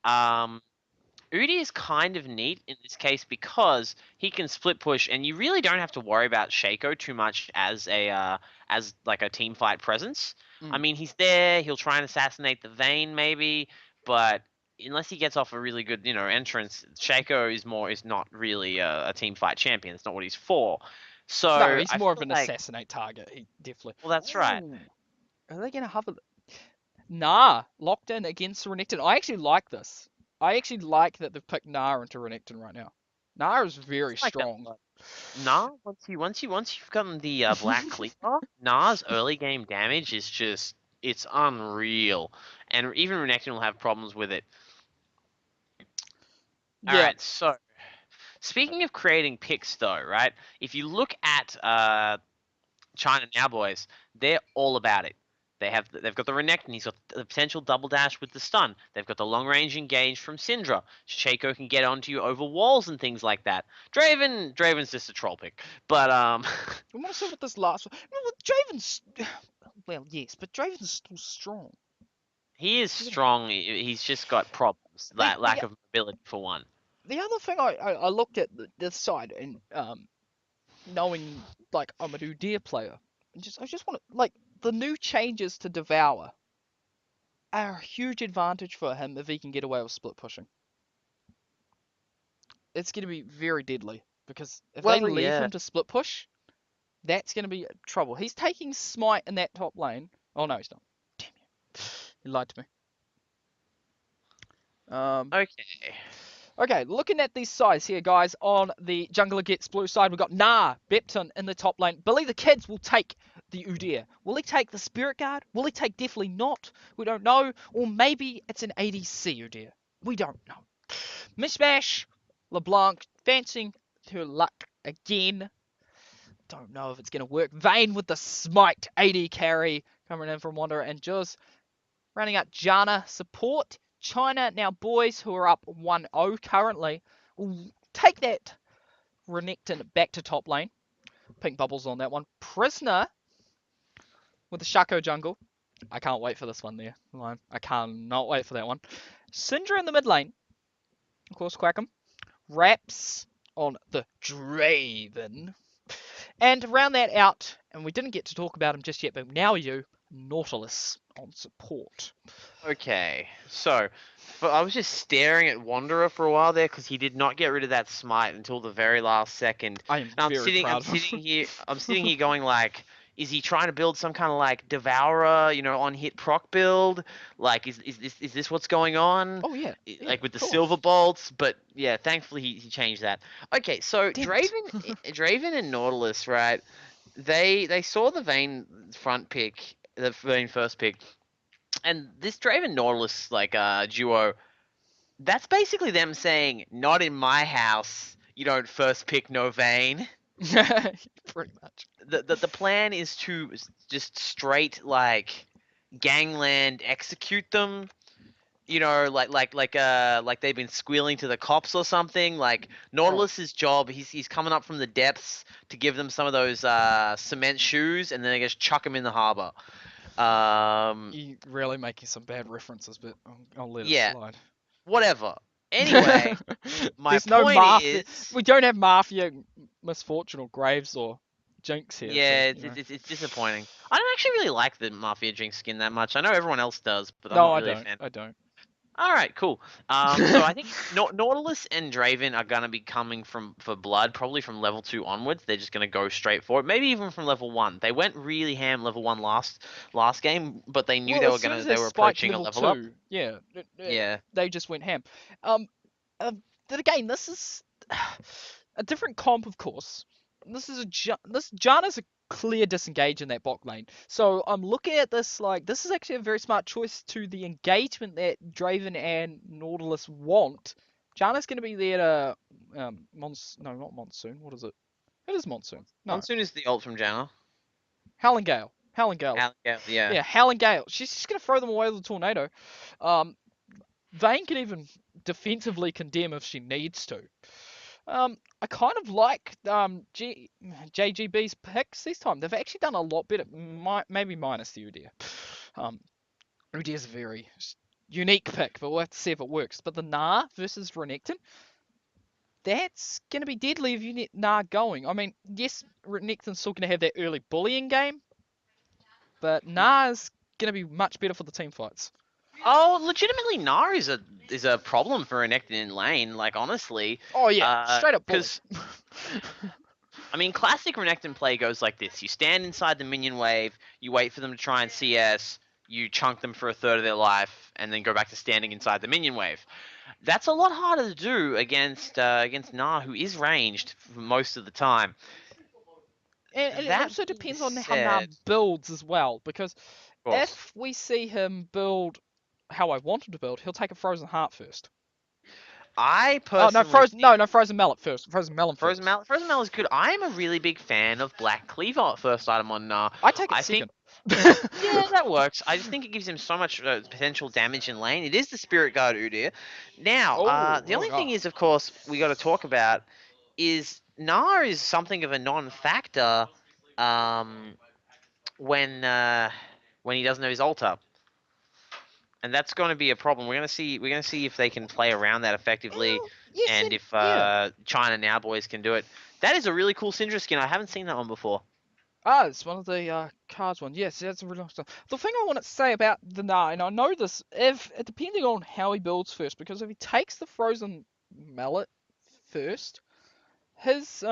Udi is kind of neat in this case because he can split push, and you really don't have to worry about Shaco too much as like a team fight presence. I Mm. mean, he's there. He'll try and assassinate the Vayne maybe, but unless he gets off a really good entrance, Shaco is not really a team fight champion. It's not what he's for. No, So he's I more of feel an like, assassinate target. He definitely. well, that's right. Ooh, are they gonna have a? Nah, locked in against Renekton. I actually like this. I actually like that they've picked Nah into Renekton right now. Nah is very It's like that. strong. Nah, once you've gotten the Black Cleaver, Nah's early game damage is just it's unreal, and even Renekton will have problems with it. All Yeah, right, so speaking of creating picks, though, right? If you look at China Now Boys, they're all about it. They've got the Renekton. He's got the potential double dash with the stun. They've got the long range engage from Syndra. Shaco can get onto you over walls and things like that. Draven's just a troll pick, but I want to see what this last one. No, Draven's. Well, yes, but Draven's still strong. he is He's strong. He's just got problems. the That the lack of mobility for one. the other thing I looked at this side and knowing like I'm a Udyr player, I just want to like the new changes to Devour are a huge advantage for him if he can get away with split pushing. It's going to be very deadly because if they Well, leave yeah. him to split push, that's going to be trouble. He's taking Smite in that top lane. Oh no, he's not. Damn you! He lied to me. Um, Okay. Okay, looking at these sides here, guys, on the Jungler Gets Blue side, we've got Nah, Bepton in the top lane. Billy the Kids will take the Udyr. Will he take the Spirit Guard? Will he take Definitely Not? We don't know. Or maybe it's an ADC Udyr. We don't know. Mishmash, LeBlanc, advancing to luck again. Don't know if it's going to work. Vayne with the Smite, AD carry, coming in from Wanderer and Juz. Rounding out Jana support. China now boys who are up 1-0 currently will take that Renekton back to top lane. Pink bubbles on that one. Prisoner with the Shaco jungle. I can't wait for this one there. I cannot wait for that one. Syndra in the mid lane. Of course, Quackham. Raps on the Draven. And to round that out, and we didn't get to talk about him just yet, but now you, Nautilus on support. Okay. So, I was just staring at Wanderer for a while there because he did not get rid of that smite until the very last second. I am And very I'm proud of sitting him. here, I'm sitting here going like, is he trying to build some kind of like Devourer, on hit proc build? Like, is this what's going on? Oh yeah, yeah, Like with of the silver course. bolts? But yeah, thankfully he changed that. Okay, so Damn it. Draven and Nautilus, right? They saw the Vayne front pick, the Vayne first pick, and this Draven Nautilus like duo, that's basically them saying, "Not in my house. You don't first pick no Vayne." Pretty much. The plan is to just straight like gangland execute them. Like they've been squealing to the cops or something. Like Oh, Nautilus's job, he's coming up from the depths to give them some of those cement shoes, and then they just chuck them in the harbor. Um, you really making some bad references, but I'll let it yeah, slide. whatever. Anyway, my There's no point mafia. is, We don't have mafia misfortune or graves or jinx here, so yeah, you know. it's disappointing. I don't actually really like the Mafia Drink skin that much. I know everyone else does, but I'm No, not I really a don't. fan. I don't. All right, cool. So I think Nautilus and Draven are gonna be coming from for blood, probably from level 2 onwards. They're just gonna go straight for it. Maybe even from level 1. They went really ham level 1 last game, but they knew Well, as soon as they they were spiked approaching a level level up. two, yeah, Yeah. they just went ham. Um, then again, this is a different comp, of course. This Janna's a clear disengage in that bot lane. So I'm looking at this like this is actually a very smart choice to the engagement that Draven and Nautilus want. Janna's going to be there to no, not monsoon. What is it? It is monsoon. No, Monsoon is the ult from Janna. Howling Gale. Howling Gale. Yeah. Yeah, Howling Gale. She's just going to throw them away with a tornado. Um, Vayne can even defensively condemn if she needs to. I kind of like JGB's picks this time. They've actually done a lot better, maybe minus the Udyr. Um, Udyr's very unique pick, but we'll have to see if it works. But the Gnar versus Renekton, that's going to be deadly if you get Gnar going. I mean, yes, Renekton's still going to have that early bullying game, but Gnar's going to be much better for the team fights. Oh, legitimately, Gnar is a problem for Renekton in lane. Like honestly, Oh yeah, straight up bully. because I mean, classic Renekton play goes like this: you stand inside the minion wave, you wait for them to try and CS, you chunk them for a third of their life, and then go back to standing inside the minion wave. That's a lot harder to do against Gnar, who is ranged for most of the time. And it That also being depends on how Gnar said, builds as well, because of course, if we see him build how I want him to build, he'll take a Frozen Heart first. I Oh no, personally think Frozen Mallet first. Frozen Melon first. Frozen Mallet is good. I'm a really big fan of Black Cleaver first item on Gnar. I take it I think second. Yeah, that works. I just think it gives him so much potential damage in lane. It is the Spirit Guard Udyr. Now, the Oh only thing god. is, of course, we got to talk about is Gnar is something of a non-factor um, when he doesn't have his ult up, and that's going to be a problem. We're gonna see if they can play around that effectively, Well, yes and and if yeah. China Now Boys can do it. That is a really cool Syndra skin. I haven't seen that one before. Ah, it's one of the cards one. Yes, that's a really nice stuff. The thing I want to say about the Gnar, and I know this, if depending on how he builds first, because if he takes the Frozen Mallet first, his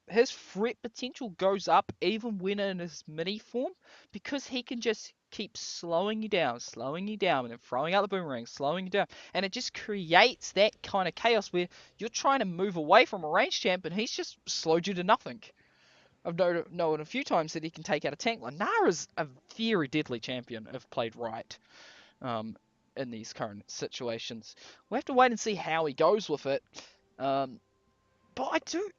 his threat potential goes up even when in his mini form, because he can just keep slowing you down, and then throwing out the boomerang, slowing you down, and it just creates that kind of chaos where you're trying to move away from a range champ and he's just slowed you to nothing. I've known a few times that he can take out a tank line. Nara's a very deadly champion if played right um, in these current situations. We'll have to wait and see how he goes with it. Um, but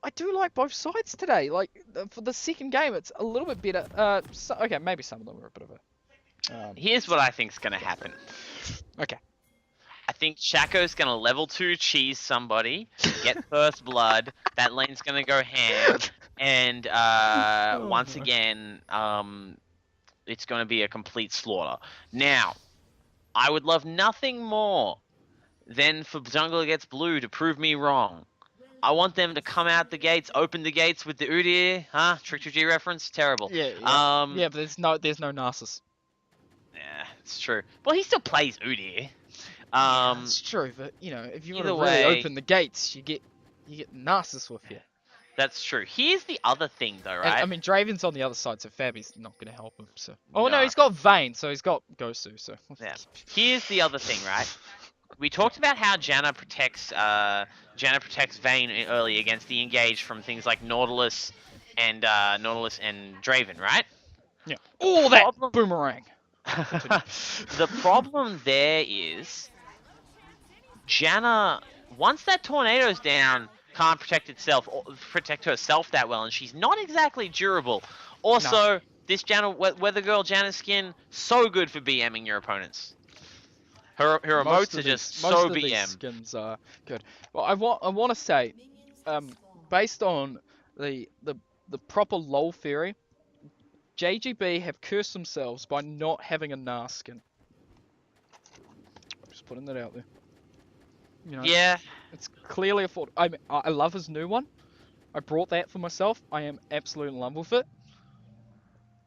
I do like both sides today. Like for the second game, it's a little bit better. Okay, maybe some of them are a bit of a. Here's what I think's gonna happen. Okay. I think Shaco's gonna level 2 cheese somebody, get first blood. That lane's gonna go ham, and Oh, once no. again, it's gonna be a complete slaughter. Now, I would love nothing more than for Jungle Gets Blue to prove me wrong. I want them to come out the gates, open the gates with the Udyr, huh? Trick G reference, terrible. Yeah, but there's no Narcissus. Yeah, it's true. Well, he still plays Udyr. Yeah, Um, that's true. But you know, if you want to either really way, open the gates, you get Narcissus with you. that's true. Here's the other thing, though, And I right? mean, Draven's on the other side, so Fabi's not going to help him. So, oh no, No. he's got Vayne, so he's got Gosu. So, Yeah. Here's the other thing, right? We talked about how Janna protects Vayne early against the engage from things like Nautilus and Draven, right? yeah. The Oh, that problem boomerang. the problem there is Janna, once that tornado's down, can't protect herself that well, and she's not exactly durable. Also, this Weather Girl Janna skin, so good for BMing your opponents. Her emotes are just Most so of these BM. skins are good. Well, I want to say, based on the proper LOL theory, JGB have cursed themselves by not having a Gnar skin. I'm just putting that out there. You know, Yeah, it's clearly a fault. I love his new one. I brought that for myself. I am absolutely in love with it.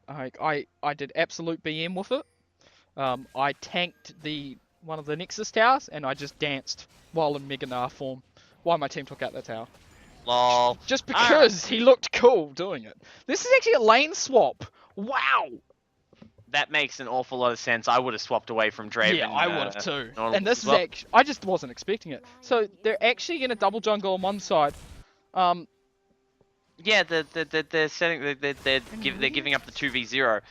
I did absolute BM with it. I tanked one of the Nexus towers, and I just danced while in Mega Gnar form while my team took out that tower. lol. Just because he looked cool doing it. This is actually a lane swap. Wow. That makes an awful lot of sense. I would have swapped away from Draven. Yeah, I would have too. Nautilus And this as is well. actually, I just wasn't expecting it. So they're actually going to double jungle on one side. Yeah, they're setting they're giving up the 2v0.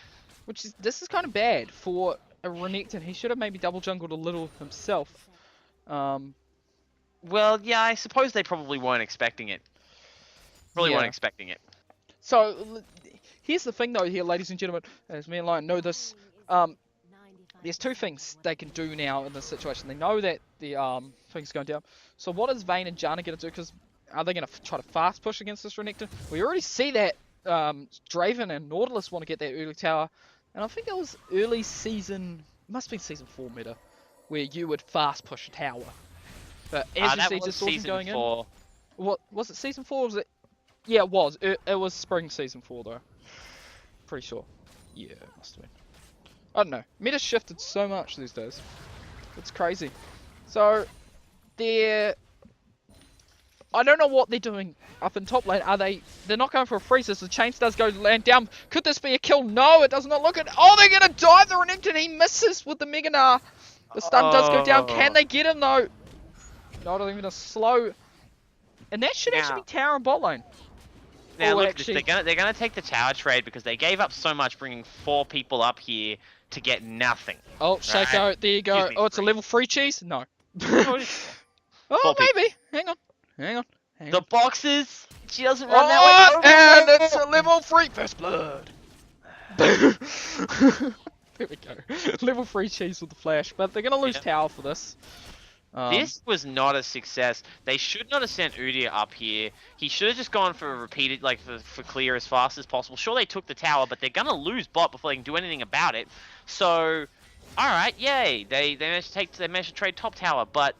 This is kind of bad for a Renekton. He should have maybe double jungled a little himself. Well, yeah, I suppose they probably weren't expecting it. Probably weren't Yeah. expecting it. So here's the thing, though, here, ladies and gentlemen, as me and Lion know this. There's two things they can do now in this situation. They know that the thing's going down. So what is Vayne and Janna going to do? Because are they going to try to fast push against this Renekton? We already see that Draven and Nautilus want to get that early tower. And I think it was early season, must have been season 4 meta. where you would fast push a tower. But as you That see, was just wasn't season going 4. in. What was it? Season 4? Was it? Yeah, it was. It was spring season 4 though. Pretty sure. Yeah, it must have been. I don't know. Meta shifted so much these days. It's crazy. So they're. I don't know what they're doing up in top lane. They're not going for a freeze. As the chains does go land down. Could this be a kill? No, it does not look it. Oh, they're gonna dive the Renekton. He misses with the Mega Gnar. The stun does go down. Can they get him though? Not even a slow. And that should actually be tower and bot lane. Now Oh, look, actually- they're gonna take the tower trade because they gave up so much bringing 4 people up here to get nothing. Oh, Shaco, there you go. Excuse me, Oh, it's a 3. level 3 cheese? No. Oh, Oh, 4 people. maybe. Hang on. The boxes. She doesn't run that Oh, way. and it's a level 3 first blood. There we go. Level 3 cheese with the flash, but they're gonna lose Yeah. tower for this. This was not a success. They should not have sent Udyr up here. He should have just gone for a repeated, like for clear as fast as possible. Sure, they took the tower, but they're gonna lose bot before they can do anything about it. So, all right, yay! They managed to trade top tower, but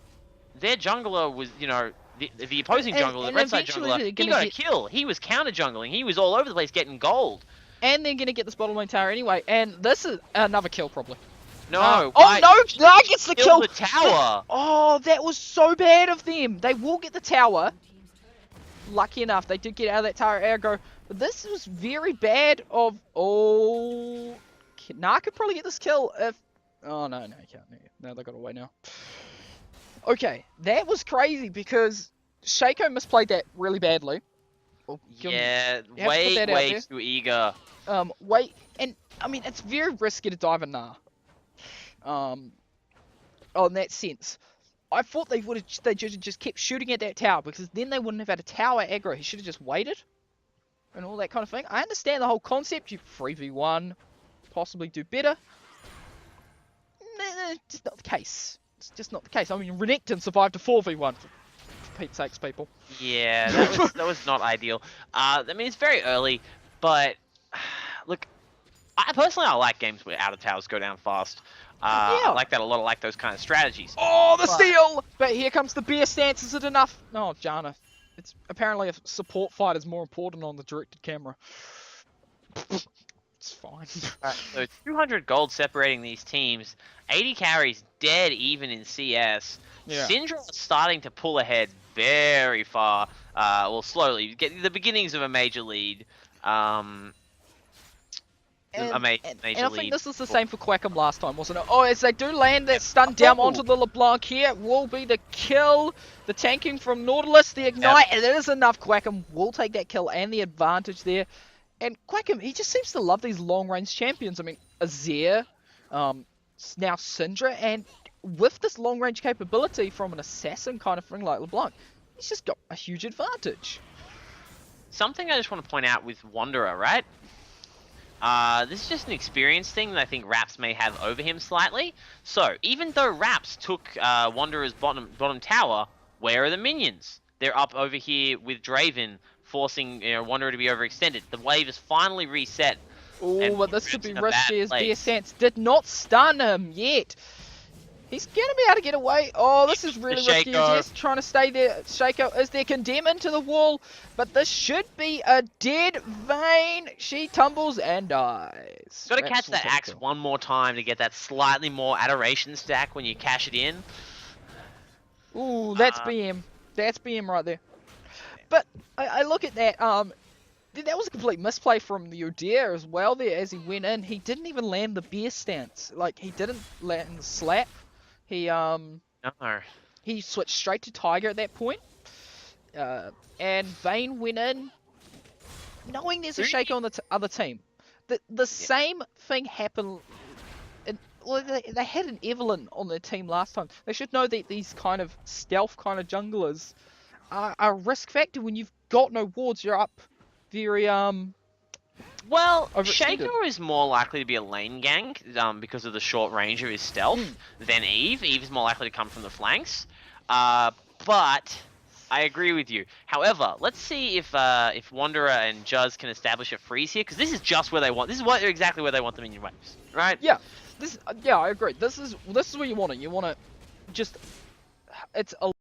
their jungler was, you know, the opposing jungler, the and red side eventually jungler, they're he gonna got a get- kill. He was counter jungling. He was all over the place getting gold. And they're gonna get this bottom lane tower anyway, and this is another kill probably. No, Oh why- no, Gnar gets the kill! kill the tower. Oh, that was so bad of them. They will get the tower. Lucky enough, they did get out of that tower aggro. But this was very bad of... Oh... Gnar could probably get this kill if... Oh, no, he can't. No, they got away now. Okay, that was crazy because Shaco misplayed that really badly. Well, Yeah, have to put way that out there. too eager. Wait, and I mean, it's very risky to dive a Gnar. In that sense. I thought they just kept shooting at that tower because then they wouldn't have had a tower aggro. He should have just waited and all that kind of thing. I understand the whole concept. You 3v1, possibly do better. Nah, just not the case. It's just not the case. I mean, Renekton survived a 4v1 for Pete's sakes, people. Yeah, that was not ideal. I mean, it's very early, but look, I personally like games where out of towers go down fast. Yeah. I like that a lot. I like those kind of strategies. Oh, the steal! But here comes the bear stance. Is it enough? No, Janna. It's apparently a support fight is more important on the directed camera. It's fine. So 200 gold separating these teams. 80 carries dead even in CS. Yeah. Syndra is starting to pull ahead very far. Well, slowly. Get the beginnings of a major lead. And major I lead. think this was the same for Quackham last time, wasn't it? Oh, as they do land that stun down onto the LeBlanc here, will be the kill. The tanking from Nautilus, the ignite, and it is enough. Quackham will take that kill and the advantage there. And Quackham, he just seems to love these long-range champions. I mean, Azir, now Syndra, and with this long-range capability from an assassin kind of thing like LeBlanc, he's just got a huge advantage. Something I just want to point out with Wanderer, right? This is just an experience thing that I think Raps may have over him slightly. So, even though Raps took Wanderer's bottom tower, where are the minions? They're up over here with Draven, forcing Wanderer to be overextended. The wave is finally reset. Oh, but this could be in a bad risky as place. Bear Stance did not stun him yet. He's gonna be able to get away. Oh, this is really risky. Shaco. He's trying to stay there. Shaco is there, condemn into the wall, but this should be a dead Vayne. She tumbles and dies. Got to Raps catch will that take axe the kill. one more time to get that slightly more adoration stack when you cash it in. Ooh, that's BM. That's BM right there. But I look at that. That was a complete misplay from the Udyr as well there as he went in. He didn't even land the bear stance. Like, he didn't land the slap. He No. he switched straight to Tiger at that point. And Vayne went in knowing there's a Shaco on the other team. The same thing happened. Well, they had an Evelyn on their team last time. They should know that these kind of stealth kind of junglers are a risk factor when you've got no wards. You're up very Well, Overextended. Shaco is more likely to be a lane gank because of the short range of his stealth than Eve. Eve is more likely to come from the flanks. But I agree with you. However, let's see if Wanderer and Juz can establish a freeze here, because this is just where they want. This is exactly where they want the minion waves, right? Yeah. yeah, I agree. This is what you want it. You want to just it's a